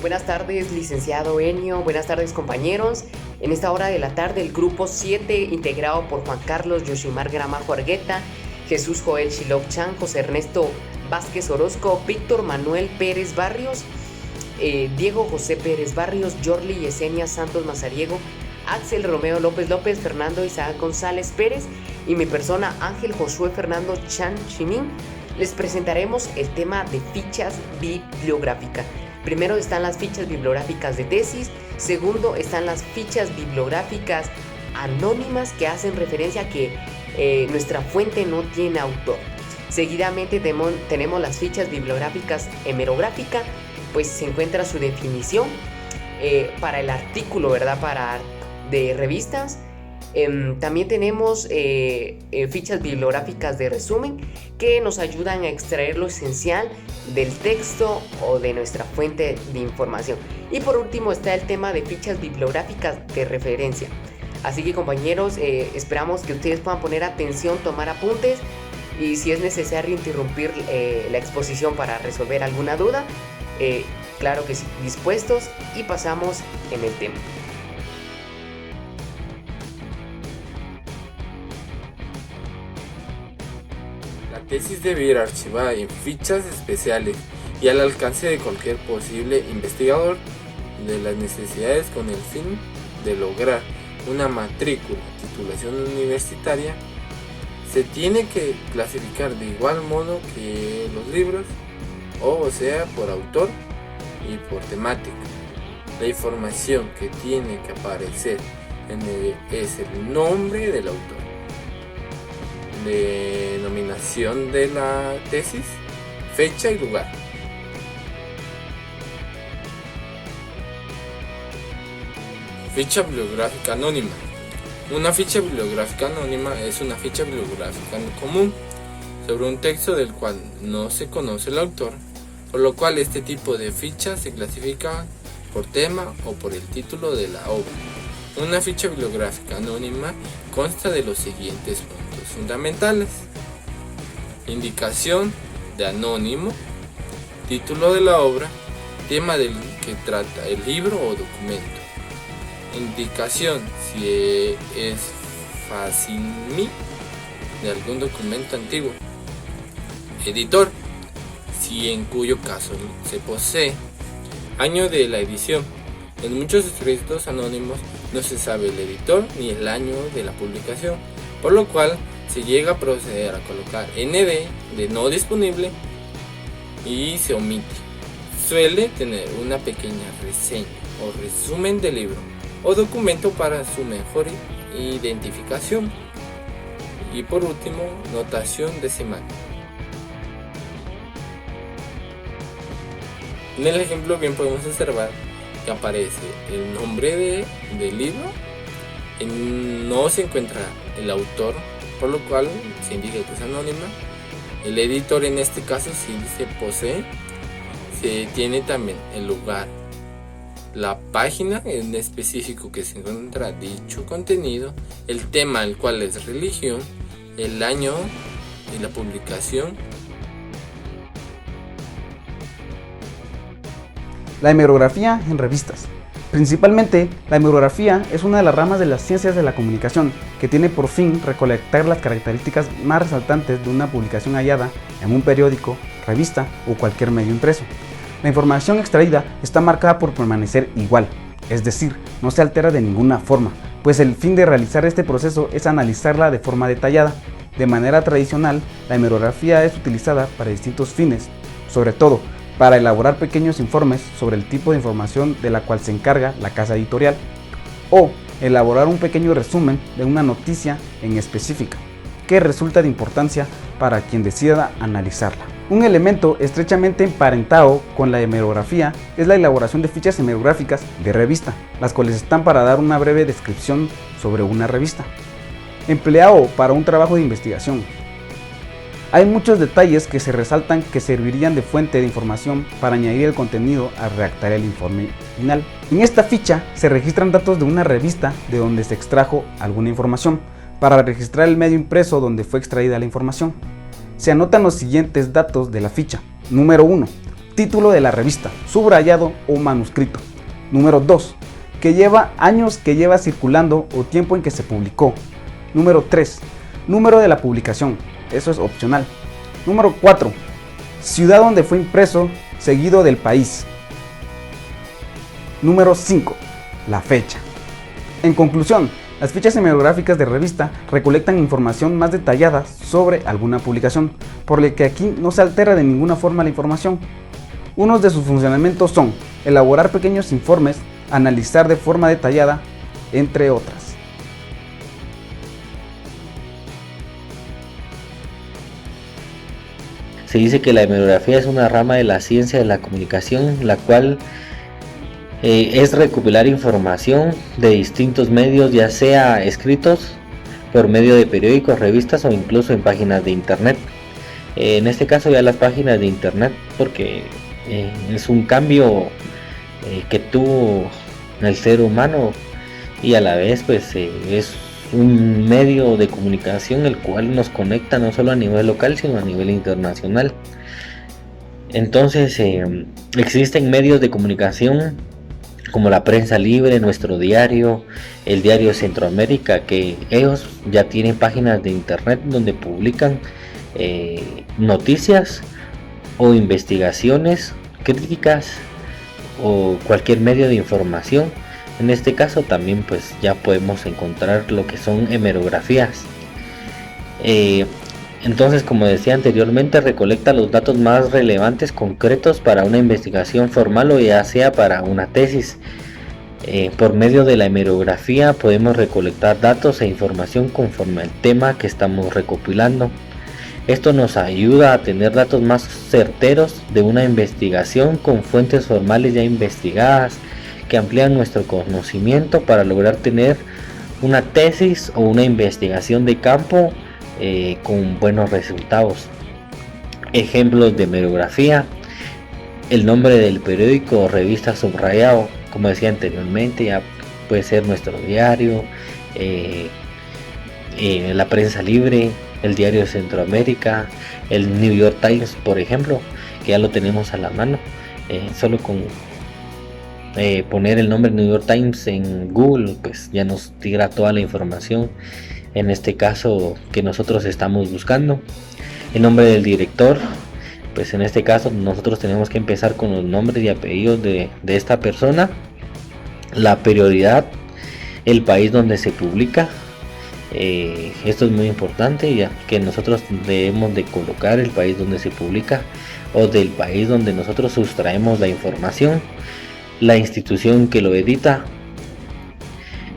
Buenas tardes, licenciado Enio. Buenas tardes, compañeros. En esta hora de la tarde, el grupo 7, integrado por Juan Carlos Yoshimar Gramajo Argueta, Jesús Joel Shiloh Chan, José Ernesto Vázquez Orozco, Víctor Manuel Pérez Barrios, Diego José Pérez Barrios, Yorli Yesenia Santos Mazariego, Axel Romeo López López, Fernando Isaac González Pérez y mi persona Ángel Josué Fernando Chan Chimín, les presentaremos el tema de fichas bibliográficas. Primero están las fichas bibliográficas de tesis, segundo están las fichas bibliográficas anónimas que hacen referencia a que nuestra fuente no tiene autor. Seguidamente tenemos las fichas bibliográficas hemerográficas, pues se encuentra su definición para el artículo, ¿verdad? De revistas. También tenemos fichas bibliográficas de resumen que nos ayudan a extraer lo esencial del texto o de nuestra fuente de información. Y por último está el tema de fichas bibliográficas de referencia. Así que, compañeros, esperamos que ustedes puedan poner atención, tomar apuntes y si es necesario interrumpir la exposición para resolver alguna duda, claro que sí, dispuestos, y pasamos en el tema. La tesis debe ir archivada en fichas especiales y al alcance de cualquier posible investigador de las necesidades con el fin de lograr una matrícula, titulación universitaria. Se tiene que clasificar de igual modo que los libros, o sea, por autor y por temática. La información que tiene que aparecer es el nombre del autor, denominación de la tesis, fecha y lugar. Ficha bibliográfica anónima. Una ficha bibliográfica anónima es una ficha bibliográfica común sobre un texto del cual no se conoce el autor, por lo cual este tipo de fichas se clasifica por tema o por el título de la obra. Una ficha bibliográfica anónima consta de los siguientes puntos fundamentales: indicación de anónimo, título de la obra, tema del que trata el libro o documento, indicación si es facsimile de algún documento antiguo, editor, si en cuyo caso se posee, año de la edición. En muchos escritos anónimos no se sabe el editor ni el año de la publicación, por lo cual se llega a proceder a colocar ND de no disponible y se omite. Suele tener una pequeña reseña o resumen del libro o documento para su mejor identificación. Y por último, notación decimal. En el ejemplo bien podemos observar que aparece el nombre del libro, no se encuentra el autor, por lo cual se indica que es anónima. El editor, en este caso, sí se posee. Se tiene también el lugar, la página en específico que se encuentra dicho contenido, el tema, el cual es religión, el año de la publicación. La hemerografía en revistas. Principalmente, la hemerografía es una de las ramas de las ciencias de la comunicación que tiene por fin recolectar las características más resaltantes de una publicación hallada en un periódico, revista o cualquier medio impreso. La información extraída está marcada por permanecer igual, es decir, no se altera de ninguna forma, pues el fin de realizar este proceso es analizarla de forma detallada. De manera tradicional, la hemerografía es utilizada para distintos fines, sobre todo para elaborar pequeños informes sobre el tipo de información de la cual se encarga la casa editorial, o elaborar un pequeño resumen de una noticia en específica, que resulta de importancia para quien decida analizarla. Un elemento estrechamente emparentado con la hemerografía es la elaboración de fichas hemerográficas de revista, las cuales están para dar una breve descripción sobre una revista, empleado para un trabajo de investigación. Hay muchos detalles que se resaltan que servirían de fuente de información para añadir el contenido al redactar el informe final. En esta ficha se registran datos de una revista de donde se extrajo alguna información, para registrar el medio impreso donde fue extraída la información. Se anotan los siguientes datos de la ficha. Número 1. título de la revista, subrayado o manuscrito. Número 2. Que lleva años que lleva circulando o tiempo en que se publicó. Número 3. Número de la publicación, eso es opcional. Número 4. Ciudad donde fue impreso, seguido del país. Número 5. La fecha. En conclusión, las fichas hemerográficas de revista recolectan información más detallada sobre alguna publicación, por lo que aquí no se altera de ninguna forma la información. Unos de sus funcionamientos son elaborar pequeños informes, analizar de forma detallada, entre otras. Se dice que la hemerografía es una rama de la ciencia de la comunicación, la cual es recopilar información de distintos medios, ya sea escritos por medio de periódicos, revistas o incluso en páginas de internet. En este caso ya las páginas de internet, porque es un cambio que tuvo el ser humano y a la vez pues es un medio de comunicación el cual nos conecta no solo a nivel local sino a nivel internacional. Entonces existen medios de comunicación como la prensa libre, nuestro diario, el diario Centroamérica, que ellos ya tienen páginas de internet donde publican noticias o investigaciones, críticas o cualquier medio de información. En este caso también pues ya podemos encontrar lo que son hemerografías. Entonces, como decía anteriormente, recolecta los datos más relevantes, concretos para una investigación formal o ya sea para una tesis. Por medio de la hemerografía podemos recolectar datos e información conforme al tema que estamos recopilando. Esto nos ayuda a tener datos más certeros de una investigación con fuentes formales ya investigadas que amplían nuestro conocimiento para lograr tener una tesis o una investigación de campo con buenos resultados. Ejemplos de hemerografía: el nombre del periódico o revista subrayado, como decía anteriormente, ya puede ser nuestro diario, la prensa libre, el diario de Centroamérica, el New York Times, por ejemplo, que ya lo tenemos a la mano. Solo con poner el nombre New York Times en Google pues ya nos tira toda la información, en este caso que nosotros estamos buscando. El nombre del director, pues en este caso nosotros tenemos que empezar con los nombres y apellidos de esta persona, la prioridad, el país donde se publica. Esto es muy importante, ya que nosotros debemos de colocar el país donde se publica o del país donde nosotros sustraemos la información, la institución que lo edita.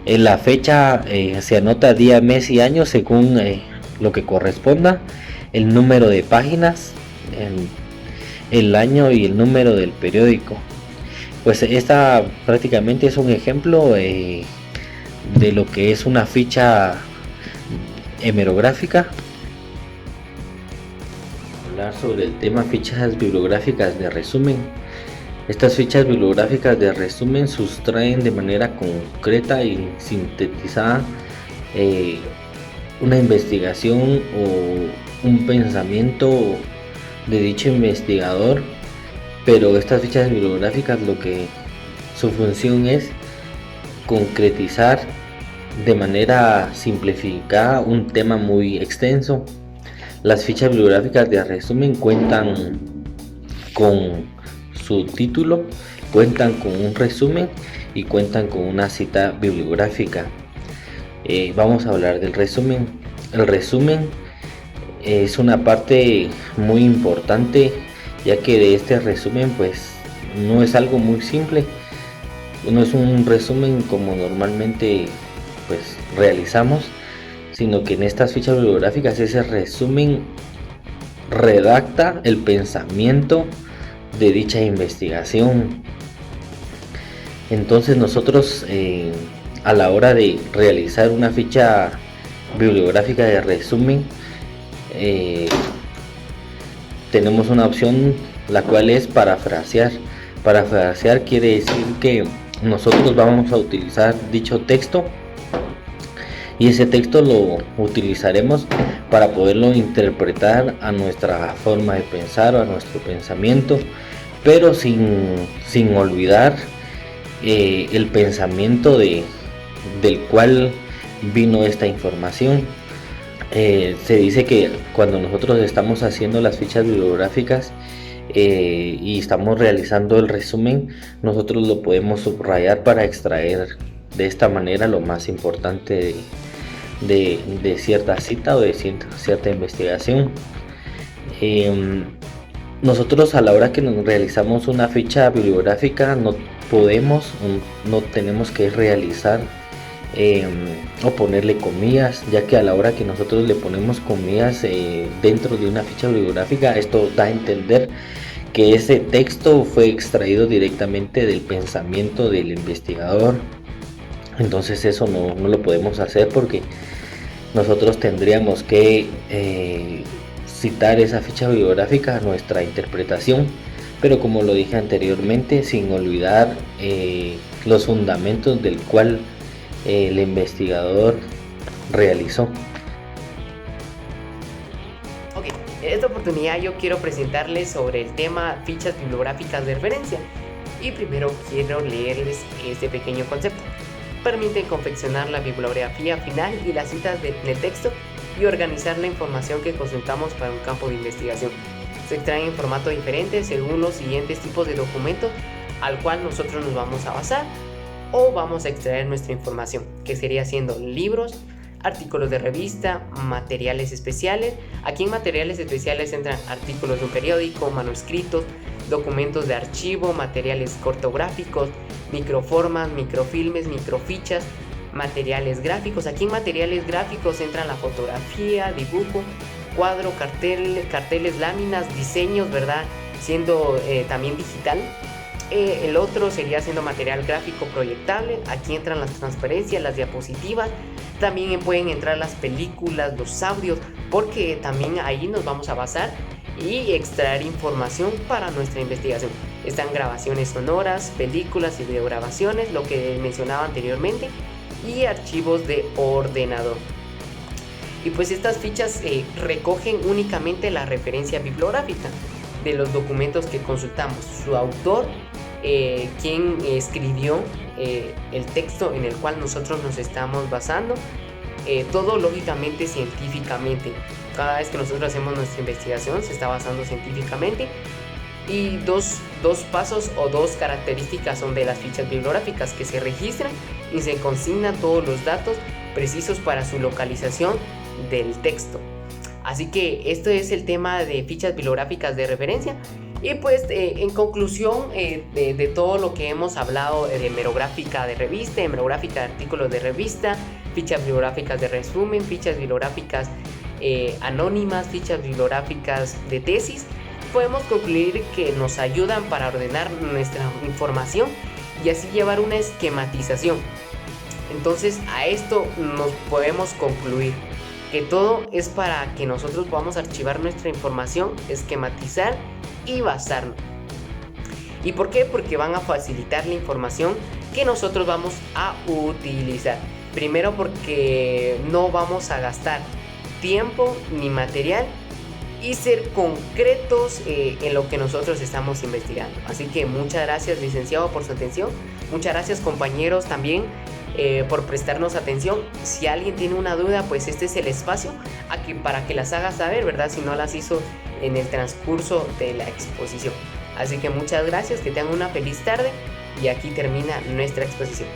En la fecha se anota día, mes y año según lo que corresponda, el número de páginas, el año y el número del periódico. Pues esta prácticamente es un ejemplo de lo que es una ficha hemerográfica. Hablar sobre el tema fichas bibliográficas de resumen. Estas fichas bibliográficas de resumen sustraen de manera concreta y sintetizada una investigación o un pensamiento de dicho investigador, pero estas fichas bibliográficas lo que su función es concretizar de manera simplificada un tema muy extenso. Las fichas bibliográficas de resumen cuentan con su título, cuentan con un resumen y cuentan con una cita bibliográfica. Vamos a hablar del resumen. El resumen es una parte muy importante, ya que de este resumen pues no es algo muy simple, no es un resumen como normalmente pues realizamos, sino que en estas fichas bibliográficas ese resumen redacta el pensamiento de dicha investigación. Entonces nosotros a la hora de realizar una ficha bibliográfica de resumen tenemos una opción, la cual es parafrasear. Parafrasear quiere decir que nosotros vamos a utilizar dicho texto y ese texto lo utilizaremos para poderlo interpretar a nuestra forma de pensar o a nuestro pensamiento, pero sin olvidar el pensamiento del cual vino esta información. Se dice que cuando nosotros estamos haciendo las fichas bibliográficas y estamos realizando el resumen, nosotros lo podemos subrayar para extraer de esta manera lo más importante de cierta cita o de cierta investigación. Nosotros, a la hora que nos realizamos una ficha bibliográfica, no tenemos que realizar o ponerle comillas, ya que a la hora que nosotros le ponemos comillas dentro de una ficha bibliográfica, esto da a entender que ese texto fue extraído directamente del pensamiento del investigador. Entonces eso no lo podemos hacer, porque nosotros tendríamos que citar esa ficha bibliográfica a nuestra interpretación, pero como lo dije anteriormente, sin olvidar los fundamentos del cual el investigador realizó. Ok, en esta oportunidad yo quiero presentarles sobre el tema fichas bibliográficas de referencia, y primero quiero leerles este pequeño concepto. Permiten confeccionar la bibliografía final y las citas del texto y organizar la información que consultamos para un campo de investigación. Se extraen en formato diferente según los siguientes tipos de documentos al cual nosotros nos vamos a basar o vamos a extraer nuestra información, que sería siendo libros, artículos de revista, materiales especiales. Aquí en materiales especiales entran artículos de un periódico, manuscritos, documentos de archivo, materiales cartográficos, microformas, microfilmes, microfichas, materiales gráficos. Aquí en materiales gráficos entran la fotografía, dibujo, cuadro, carteles, láminas, diseños, ¿verdad? Siendo también digital. El otro sería siendo material gráfico proyectable. Aquí entran las transparencias, las diapositivas. También pueden entrar las películas, los audios, porque también ahí nos vamos a basar y extraer información para nuestra investigación. Están grabaciones sonoras, películas y videograbaciones, lo que mencionaba anteriormente, y archivos de ordenador. Y pues estas fichas recogen únicamente la referencia bibliográfica de los documentos que consultamos, su autor, quien escribió el texto en el cual nosotros nos estamos basando, todo lógicamente científicamente. Cada vez que nosotros hacemos nuestra investigación se está basando científicamente. Y dos pasos o dos características son de las fichas bibliográficas: que se registran y se consignan todos los datos precisos para su localización del texto. Así que esto es el tema de fichas bibliográficas de referencia. Y pues en conclusión de todo lo que hemos hablado de hemerográfica de revista, hemerográfica de artículos de revista, fichas bibliográficas de resumen, fichas bibliográficas anónimas, fichas bibliográficas de tesis, podemos concluir que nos ayudan para ordenar nuestra información y así llevar una esquematización. Entonces a esto nos podemos concluir que todo es para que nosotros podamos archivar nuestra información, esquematizar y basarnos. ¿Y por qué? Porque van a facilitar la información que nosotros vamos a utilizar. Primero, porque no vamos a gastar tiempo ni material y ser concretos en lo que nosotros estamos investigando. Así que muchas gracias, licenciado, por su atención. Muchas gracias, compañeros, también por prestarnos atención. Si alguien tiene una duda, pues este es el espacio para que las haga saber, ¿verdad? Si no las hizo en el transcurso de la exposición. Así que muchas gracias, que tengan una feliz tarde y aquí termina nuestra exposición.